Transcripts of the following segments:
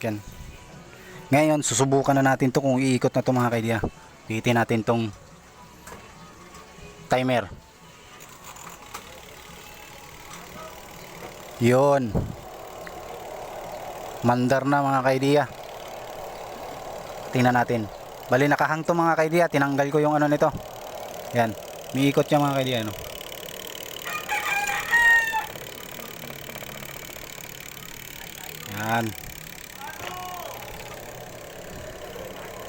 yan. Ngayon susubukan na natin to kung iikot na to mga kaidea. Pihitin natin tong timer. Yun, mandar na mga kaidea. Tingnan natin. Bali nakahang to mga kaidea. Tinanggal ko yung ano nito. Yan, umiikot siya mga kaidea, no? Yan.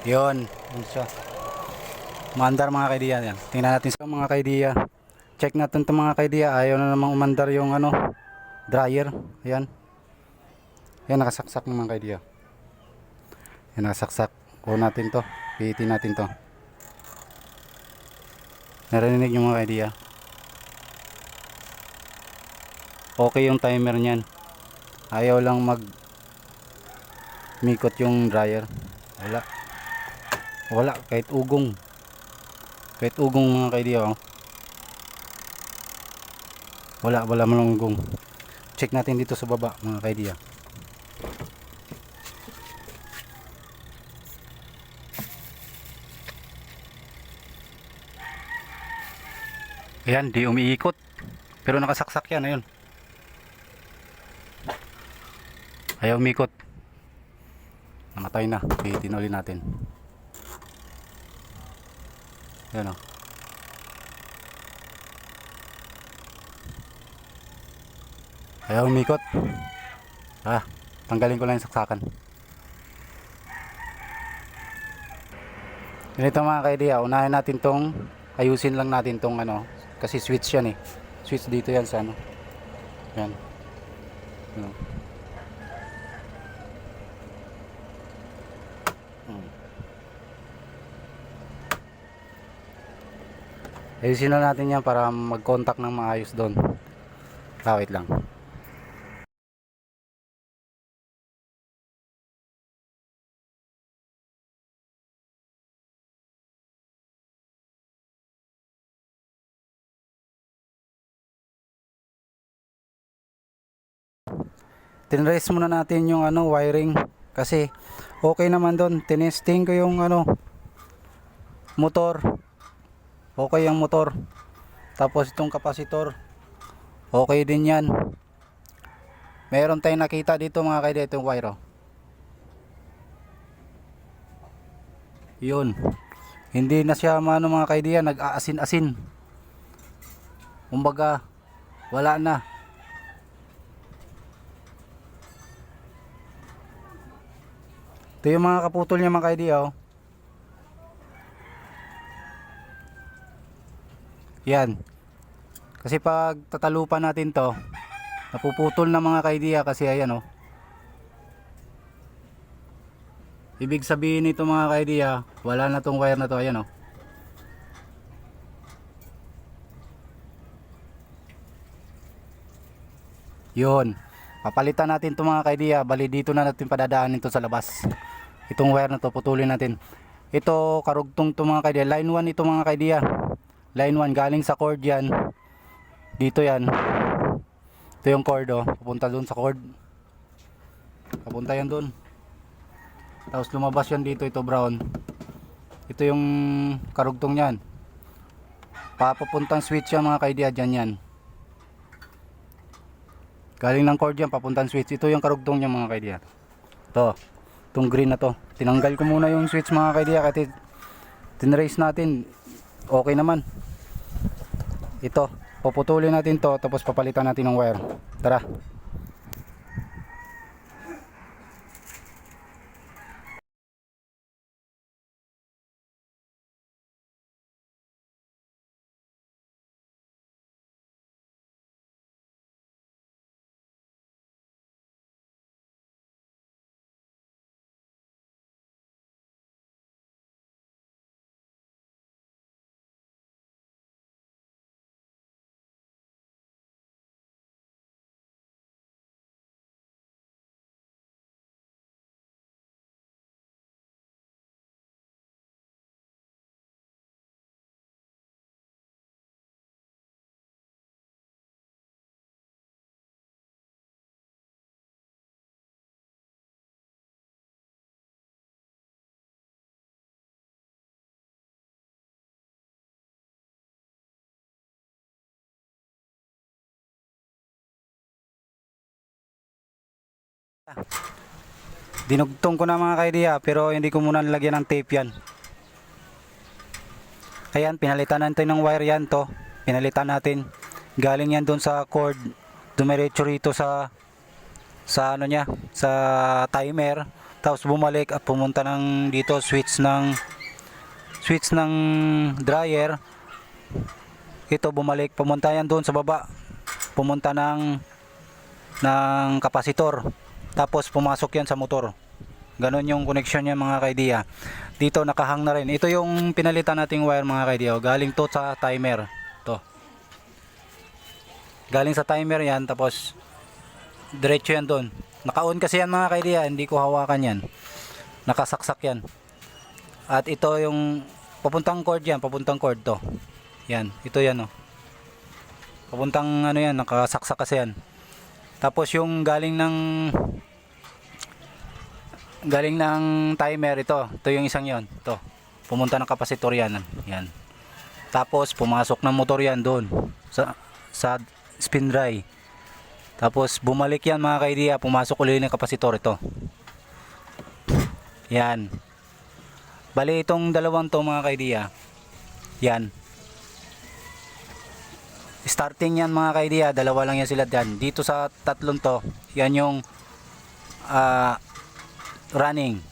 Yun, yun siya. Mandar mga kaidea yan. Tingnan natin sa mga kaidea. Check natin ito mga kaidea. Ayaw na namang umandar yung ano, dryer. Ayan. Ayan, nakasaksak ng mga kaidea. Ayan, nakasaksak. Kuha natin to. Pihitin natin to. Narinig yung mga kaidea. Okay yung timer nyan. Ayaw lang mikot yung dryer. Wala kahit ugong mga kaidea, oh. Wala man ugong. Check natin dito sa baba mga kaidea. Ayan, di umiikot pero nakasaksak yan. Ayun, ayaw umikot. Namatay na. Pihitin ulit natin. Ayan, oh. Ayaw umikot. Tanggalin ko lang yung saksakan. Ganito mga kaidea, unahin natin tong ayusin lang natin tong ano, kasi switch yan eh. Switch dito yan sa ano. Yan. Ano. Ayusin na natin yan para mag-contact ng maayos doon. Wait lang. Tinrace muna natin yung ano, wiring kasi okay naman doon. Tinesting ko yung ano, motor. Okay yung motor. Tapos itong kapasitor. Okay din yan. Meron tayong nakita dito mga kaidea, itong wire, oh. Yun. Hindi na siya mano mga kaidea, nag-aasin-asin. Kumbaga, wala na. Ito yung mga kaputol niya mga kaidea, oh. Yan. Kasi pag tatalupan natin to, napuputol na mga kaidea kasi ayan, oh. Ibig sabihin nito mga kaidea, wala na tong wire na to, ayan, oh. Yun. Papalitan natin to mga kaidea. Bali dito na natin padadaanin to sa labas. Itong wire na to putulin natin. Ito karugtong to mga kaidea. Line 1 ito mga kaidea. Line 1 galing sa cord yan. Dito yan. Ito yung cord, oh. Pupunta dun sa cord. Papunta yan dun. Tapos lumabas yan dito, ito brown. Ito yung karugtong yan. Papupuntang switch yan mga kaidea, dyan yan. Galing ng cord yan, papuntang switch. Ito yung karugtong niya mga kaidea. Ito, itong green na to. Tinanggal ko muna yung switch mga kaidea kasi tinrace natin. Okay naman. Ito, puputulin natin to, tapos papalitan natin ng wire. Tara. Dinugtong ko na mga kaidiya, pero hindi ko muna nilagyan ng tape yan. Ayan, pinalitan natin ng wire yan to. Pinalitan natin. Galing yan doon sa cord. Dumiretso rito sa ano niya, sa timer. Tapos bumalik at pumunta ng dito switch ng dryer. Ito bumalik, pumunta yan doon sa baba. Pumunta ng kapasitor. Tapos pumasok yan sa motor. Ganon yung connection niya mga kaidiya. Dito nakahang na rin. Ito yung pinalitan nating wire mga kaidiya. Galing to sa timer. To. Galing sa timer yan. Tapos diretso yan doon. Naka-on kasi yan mga kaidiya. Hindi ko hawakan yan. Nakasaksak yan. At ito yung papuntang cord yan. Papuntang cord to. Yan. Ito yan oh. Papuntang ano yan. Nakasaksak kasi yan. Tapos yung galing ng timer ito yung isang yon to, pumunta ng kapasitor yan, yan. Tapos pumasok ng motor yan doon sa spin dry. Tapos bumalik yan mga kaidiya, pumasok ulit ng kapasitor ito. Yan. Bali itong dalawang to mga kaidiya. Yan. Starting yan mga kaidiya, dalawa lang yan sila dyan. Dito sa tatlong to, yan yung running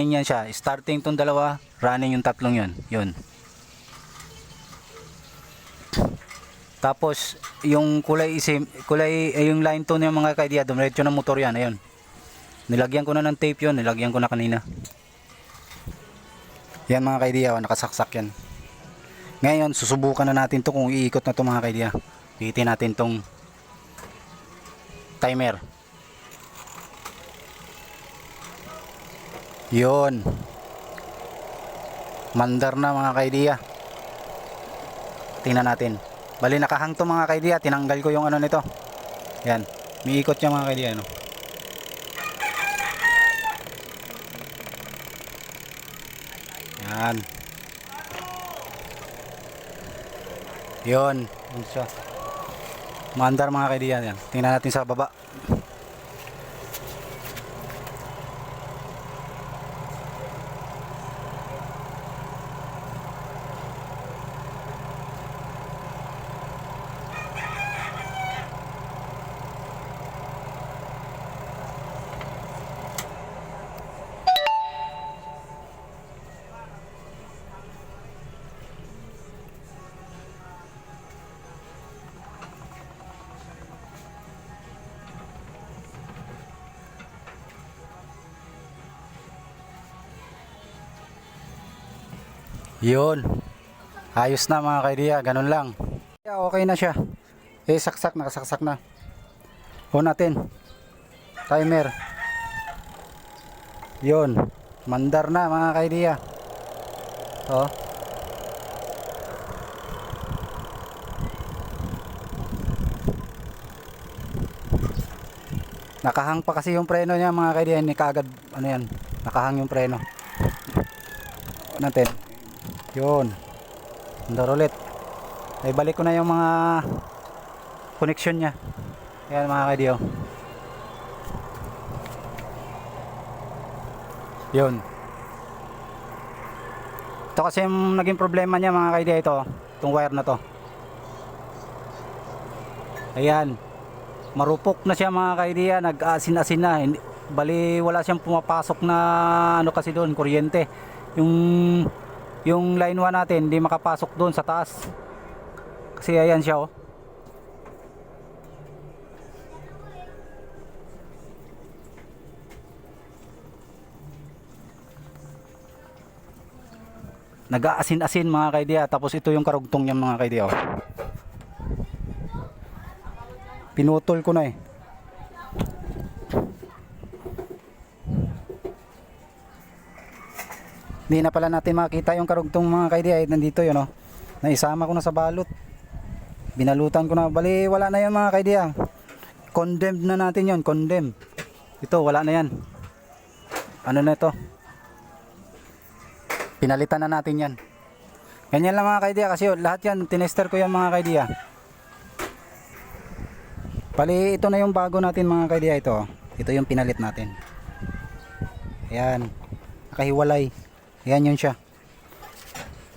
yan siya. Starting tong dalawa, running yung tatlong yun. Yun. Tapos yung kulay yung line tone yung mga kaidiya, dumiretso ng motor yan. Ayun. Nilagyan ko na ng tape yun, nilagyan ko na kanina. Yan mga kaidiya, nakasaksak yan. Ngayon, susubukan na natin to kung iikot na to mga kaidiya. Pihitin natin tong timer. Yun. Mandar na mga kaidiya. Tingnan natin. Bali nakahang to mga kaidiya. Tinanggal ko yung ano nito. Yan. Miikot niya mga kaidiya. No? Yan. Yun. Yun siya. Mandar mga kaidiya. Yan. Tingnan natin sa baba. Yun. Ayos na mga kaidiya, ganun lang. Okay na siya. Saksak, nakasaksak na. On natin. Timer. Yun. Mandar na mga kaidiya. Oh. Nakahang pa kasi yung preno niya mga kaidiya, hindi kaagad ano yan. Nakahang yung preno. On natin. Yun. Andar ulit. Ay balik ko na yung mga connection niya. Ayan mga kaidiyo. Yun. Ito kasi yung naging problema niya mga kaidiyo, ito. Itong wire na to. Ayan. Marupok na siya mga kaidiyo. Nag-asin-asin na. Bali wala siyang pumapasok na ano kasi doon, kuryente. Yung line 1 natin hindi makapasok doon sa taas kasi ayan siya oh. Nag-aasin-asin mga kaidiya. Tapos ito yung karugtong niya mga kaidiya oh. Pinutol ko na eh. Hindi na pala natin makita yung karugtong mga kaidiya. Nandito yun oh. Naisama ko na sa balot. Binalutan ko na. Bali wala na yan mga kaidiya. Condemned na natin yon. Condemned. Ito wala na yan. Ano na ito? Pinalitan na natin yan. Ganyan lang mga kaidiya. Kasi lahat yan tinester ko yan mga kaidiya. Bali ito na yung bago natin mga kaidiya. Ito. Ito yung pinalit natin. Ayan. Nakahiwalay. Ayan yun siya.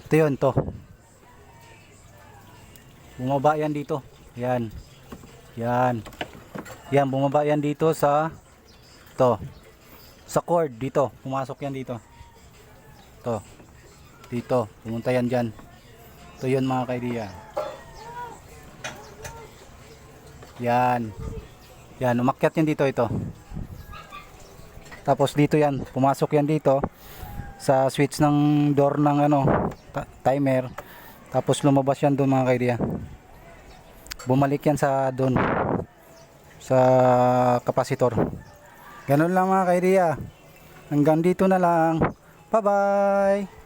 Ito yun to. Bumaba yan dito. Ayan. Yan. Yan, bumaba yan dito sa to. Sa cord dito. Pumasok yan dito. To. Dito. Pumunta yan dyan. Ito yun mga kaibigan. Yan. Yan, umakyat yan dito ito. Tapos dito yan, pumasok yan dito sa switch ng door ng ano, timer. Tapos lumabas yan doon mga kaibigan. Bumalik yan sa doon sa kapasitor. Ganun lang mga kaibigan. Hanggang dito na lang. Bye bye.